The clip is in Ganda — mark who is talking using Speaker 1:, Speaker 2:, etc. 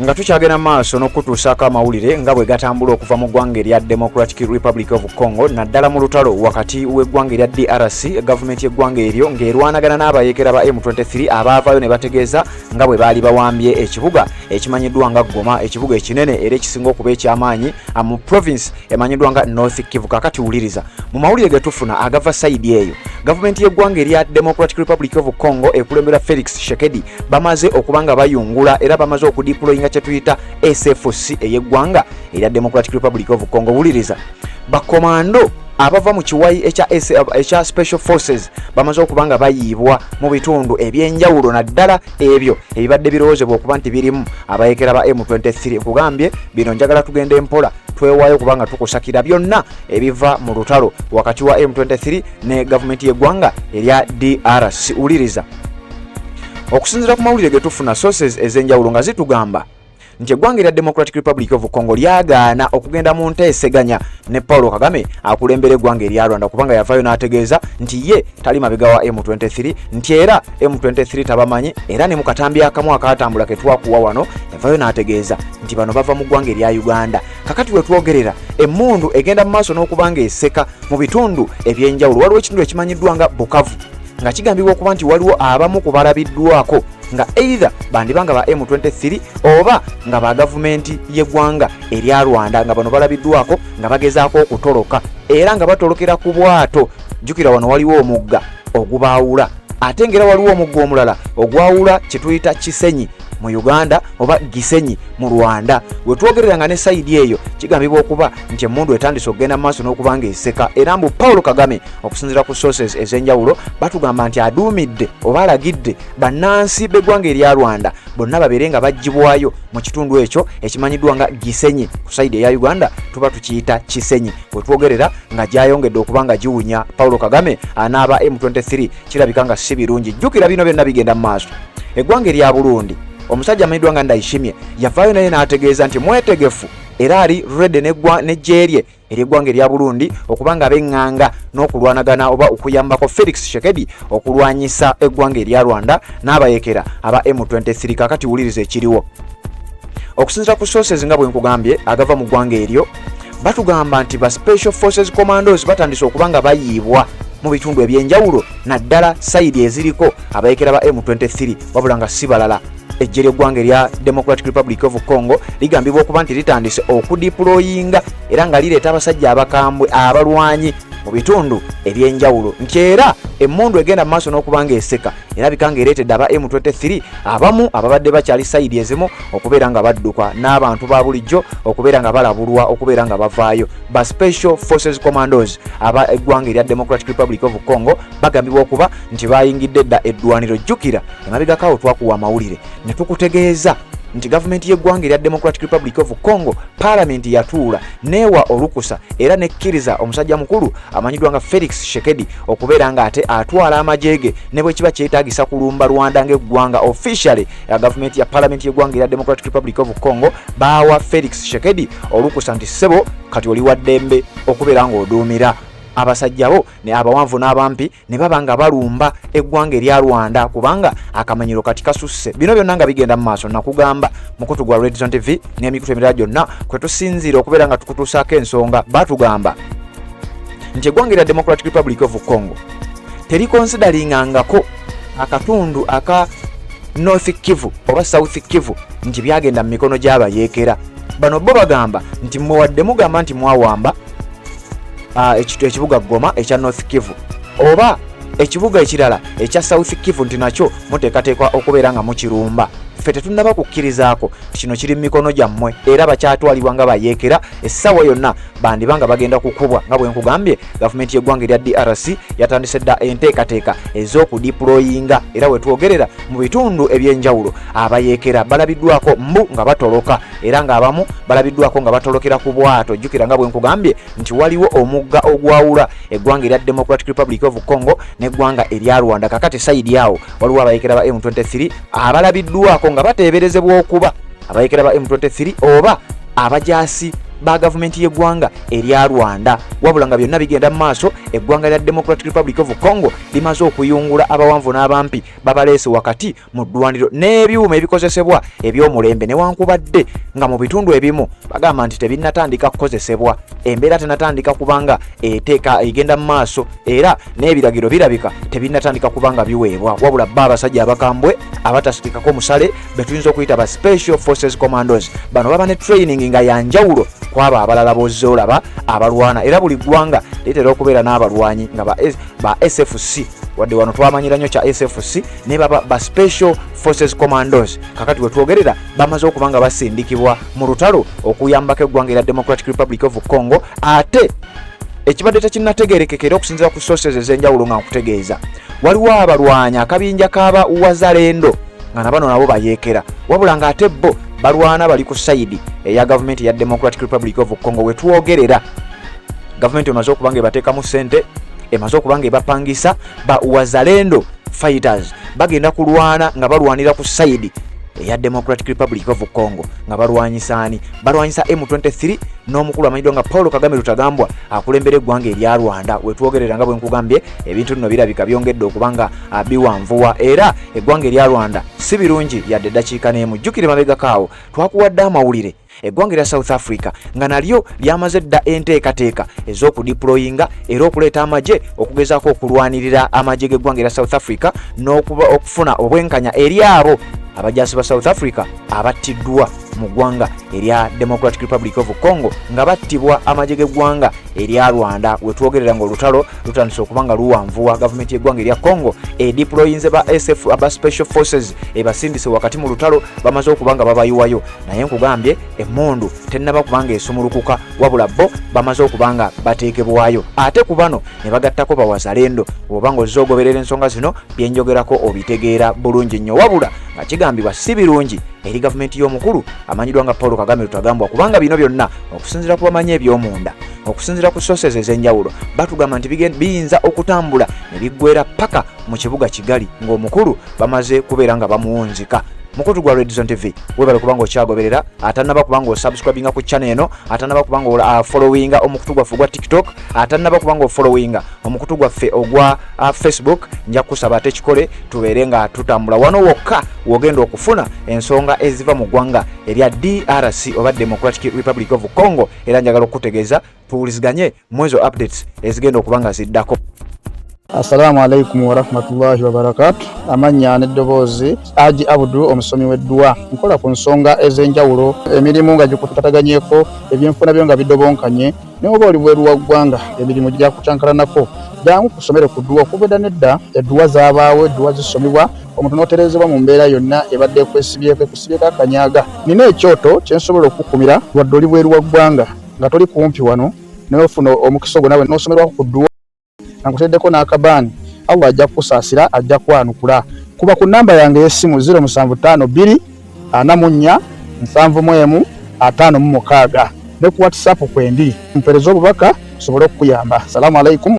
Speaker 1: nga tukyagenda maaso n'okutuusaako amawulire nga bwe gatambula okuva mu ggwanga erya Democratic Republic of Congo naddala mu lutalo wakati w'eggwanga erya DRC gavumenti y'eggwanga eryo ng'erwanagana n'abayeekera ba M23 abaavaayo ne bategeeza nga bwe baali bawambye ekibuga ekimanyiddwa nga Goma, ekibuga ekinene era ekisinga okuba eky'amaanyi mu province emanyiddwa nga North Kivu. Kakati wuliriza mu mawulire ge tufuna agava sayidi eyo gavumenti y'eggwanga erya Democratic Republic of Congo ekulembera Felix Tshisekedi bamaze okuba nga bayungula era bamaze okudeployinga kye tuyita SFC ey'eggwanga erya Democratic Republic of Congo. Wuliriza bakomando abava mu kiwayi ekya Special Forces bamaze okuba nga bayiibwa mu bitundu ebyenjawulo naddala ebyo ebibadde birowoozebwa okuba nti birimu abayeekera ba M23. Nkugambye bino njagala tugende mpola twewaayo kubanga tukusakira byonna ebiva mu lutalo wakati wa M23 ne gavumenti y'eggwanga erya DRC. Wuliriza okusinziira ku mawulire ge tufuna sources ez'enjawulo nga zitugamba nti eggwanga erya Democratic Republic of Congo lyagaana okugenda mu nteeseganya ne Paul Kagame akulembera eggwanga erya Rwanda kubanga yavaayo n'ategeeza nti ye tali mabega wa M23 nti era M23 tabamanyi era ne mu katambi akamu akatambula ke twakuwa wano yavaayo n'ategeeza nti bano bava mu ggwanga erya Uganda. Kakati we twogerera emmundu egenda mu maaso n'okuba nga eseka mu bitundu ebyenjawulo. Waliwo ekitundu ekimanyiddwa nga Bukavu nga kigambibwa okuba nti waliwo abamu ku balabiddwako nga either bandibanga ba M23 oba nga ba gavumenti y'eggwanga erya Rwanda nga bano balabiddwako nga bagezaako okutoloka era nga batolokera ku bwato. Jjukira wano waliwo omugga ogubaawula ate ngera waliwo omugga omulala ogwawula kye tuyita Kisenyi mu Uganda oba Gisenyi mu Rwanda. We twogereranga ne sayidi eyo kigambibwa okuba nti emmundu etandise okugenda mu maaso n'okuba ng'eseka era mbu Paul Kagame okusinziira ku sources ez'enjawulo batugamba nti aduumidde oba alagidde bannansi b'eggwanga erya Rwanda bonna babeere nga baggyibwayo mu kitundu ekyo ekimanyiddwa nga Gisenyi ku sayidi eya Uganda tuba tukiyita Kisenyi. We twogerera nga gyayongedde okuba nga giwunya Paul Kagame anaaba M23 kirabika nga si birungi. Jjukira bino byonna bigenda mu maaso. Eggwanga erya Burundi omusajja amanyiddwa nga Ndayishimiye yavaayo naye n'ategeeza nti mwetegefu era ali ready n'eggye lye ery'eggwanga erya Burundi okuba nga beŋŋanga n'okulwanagana oba okuyambako Felix Tshisekedi okulwanyisa eggwanga erya Rwanda n'abayeekera aba M23. Kakati wuliriza ekiriwo okusinziira ku sources nga bwe nkugambye agava mu ggwanga eryo batugamba nti ba Special Forces Commandos batandise okuba nga bayiibwa mu bitundu ebyenjawulo naddala sayidi eziriko abayeekera ba M23 wabula nga si balala. Eggye ly'eggwanga erya Democratic Republic of Congo ligambibwa okuba nti litandise okudeployinga era nga lireeta abasajja abakambwe abalwanyi mu bitundu ebyenjawulo nti era emmundu egenda mu maaso n'okuba ng'eseka erabika ng'ereetedde aba M23 abamu ababadde bakyali sayidi ezimu okubeera nga badduka n'abantu ba bulijjo okubeera nga balabulwa okubeera nga bavaayo. Ba Special Forces Commandos aba eggwanga erya Democratic Republic of Congo bagambibwa okuba nti bayingidde dda eddwaniro. Jjukira emabegakaawo twakuwa amawulire ne tukutegeeza nti gavumenti y'eggwanga erya Democratic Republic of Congo Parliament yatuula neewa olukusa era nekkiriza omusajja mukulu amanyiddwa nga Felix Tshisekedi okubeera nga ate atwala amajege ne bwe kiba kyetaagisa kulumba Rwanda ng'eggwanga. Officially gavumenti ya Parliament y'eggwanga erya Democratic Republic of Congo baawa Felix Tshisekedi olukusa nti ssebo kati oli wa ddembe okubeera ng'oduumira abasajja bo ne abawanvu n'abampi ne baba nga balumba eggwanga erya Rwanda kubanga akamanyiro kati kasusse. Bino byonna nga bigenda mu maaso nakugamba mukutu gwa Red Zone TV n'emikutu emirala gyonna kwe tusinziira okubeera nga tukutuusaako ensonga. Batugamba nti eggwanga erya Democratic Republic of Congo terikonsidaringangako akatundu aka North Kivu oba South Kivu nti byagenda mu mikono gy'abayeekera bano. Bo bagamba nti muwadde mugamba nti mwawamba ekibuga Goma ekya North Kivu oba ekibuga ekirala ekya South Kivu nti nakyo muteekateekwa okubeera nga mukirumba. Ffe tetunnaba kukkirizaako kino kiri mu mikono gyammwe era bakyatwalibwa nga bayeekera essaawa yonna bandiba nga bagenda kukubwa. Nga bwe nkugambye gavumenti y'eggwanga erya DRC yatandise dda enteekateeka ez'okudeployinga era we twogerera mu bitundu ebyenjawulo abayeekera balabiddwako mbu nga batoloka era ng'abamu balabiddwako nga batolokera ku bwato. Jjukira nga bwe nkugambye nti waliwo omugga ogwawula eggwanga erya Democratic Republic of Congo n'eggwanga erya Rwanda. Kakati sayidi awo waliwo abayeekera ba M23 abalabiddwako nga bateeberezebwa okuba abayeekera ba M23 oba abajaasi ba gavumenti y'eggwanga erya Rwanda wabula nga byonna bigenda mu maaso eggwanga lya Democratic Republic of Congo limaze okuyungula abawanvu n'abampi babaleese wakati mu ddwaniro n'ebyuma ebikozesebwa eby'omulembe newankubadde nga mu bitundu ebimu bagamba nti tebinnatandika kukozesebwa embeera tenatandika kubanga eteeka egenda mu maaso era n'ebiragiro birabika tebinnatandika kubanga biweebwa wabula bba abasajja abakambwe abatasikikako musale betuyinza okuyita ba Special Forces Commandos bano baba ne training nga yanjawulo kwabo abalala bozze olaba abalwana era buli ggwanga litera okubeera n'abalwanyi nga ba SFC wadde wano twamanyira nnyo kya SFC ne baba ba Special Forces Commandos kakati we twogerera bamaze okuba nga basindikibwa mu lutalo okuyambako eggwanga erya Democratic Republic of Congo ate ekibadde tekinnategeerekekera okusinziira ku sources ez'enjawulo nga nkutegeeza waliwo abalwanyi akabinja k'aba Wazalendo nga nabano nabo bayeekera wabula nga ate bo balwana bali ku sayidi eya gavumenti ya Democratic Republic of Congo we twogerera gavumenti emaze okuba nga ebateekamu ssente emaze okuba nga ebapangisa ba Wazalendo fighters bagenda kulwana nga balwanira ku sayidi eya Democratic Republic of Congo nga balwanyisa M23 n'omukulu amanyidwa nga Paul Kagame Rutagambwa akulembera eggwanga erya Rwanda wetwogerera nga bwe nkugambye ebintu nno birabika byongedde okubanga biwanvuwa era eggwanga erya Rwanda si birungi yadde eddakiika n'emu jjukire mabega kaawo twakuwadde amawulire eggwanga erya South Africa nga nalyo lyamaze dda enteekateeka ez'okudiployinga era okuleeta amagye okugezaako okulwanirira amagye g'eggwanga erya South Africa n'okufuna obwenkanya eri abo abajaasi ba South Africa abattiddwa mu ggwanga erya Democratic Republic of Congo nga battibwa amagye g'eggwanga erya Rwanda wetwogerera nga olutalo lutandise okuba nga luwanvuwa gavumenti y'eggwanga erya Congo ediployinze ba SF aba Special Forces ebasindise wakati mu lutalo bamaze okuba nga babayiwayo naye nkugambye emmundu tennaba kubanga esumulukuka wabula bo bamaze okuba nga bateekebwayo ate ku bano ne bagattako ba Wazalendo oba ng'ozze ogoberera ensonga zino byenjogerako obitegeera bulungi nnyo wabula nga kigambibwa si birungi eri gavumenti y'omukulu amanyidwa nga Paul Kagame Rutagambwa kubanga bino byonna okusinziira ku bamanyi eby'omunda okusinziira ku sources ez'enjawulo batugamba nti biyinza okutambula ne biggwera paka mu kibuga Kigali ng'omukulu bamaze kubeera nga bamuwunzika mukutu gwa Red Zone TV webale kubanga okyagoberera atanaba kubanga osubscribinga ku channel eno atanaba kubanga followinga omukutu gwaffe gwa TikTok atanaba kubanga ofollowinga omukutu gwaffe ogwa Facebook nja kusaba ate kikole tubeere nga tutambula wano wokka wogenda okufuna ensonga eziva mu ggwanga erya DRC oba Democratic Republic of Congo era njagala okutegeeza tuwuliziganye mwezo updates ezigenda okubanga ziddako.
Speaker 2: Assalamu alaikum wa rahmatullahi wa barakatuh. Amanya n'eddoboozi Haji Abdul omusomi w'eddua nkola ku nsonga ez'enjawulo emirimu nga gikutataganyeko ebyenfuna byo nga bidobonkanye n'oba oli bweru wa ggwanga emirimu gya kucankalanako jangu kusomere ku ddua okubeda nedda eddua zaabaawo eddua zisomibwa omuntu n'oterezebwa mu mbeera yonna ebadde ekwesibyeko akanyaga nina ekyoto kyensobola okukumira wadde oli bweru wa ggwanga nga toli kumpi wano n'ofuna omukisa ogwo nawe n'osomerwako ku ddua nakuteddeko n'akabaani Allah ajja kusaasira ajja kwanukula kuba ku namba yange y'essimu 0752 44 71 56 ne ku WhatsApp kwendi mpereza obubaka sobole okuyamba. Assalamu alaikum.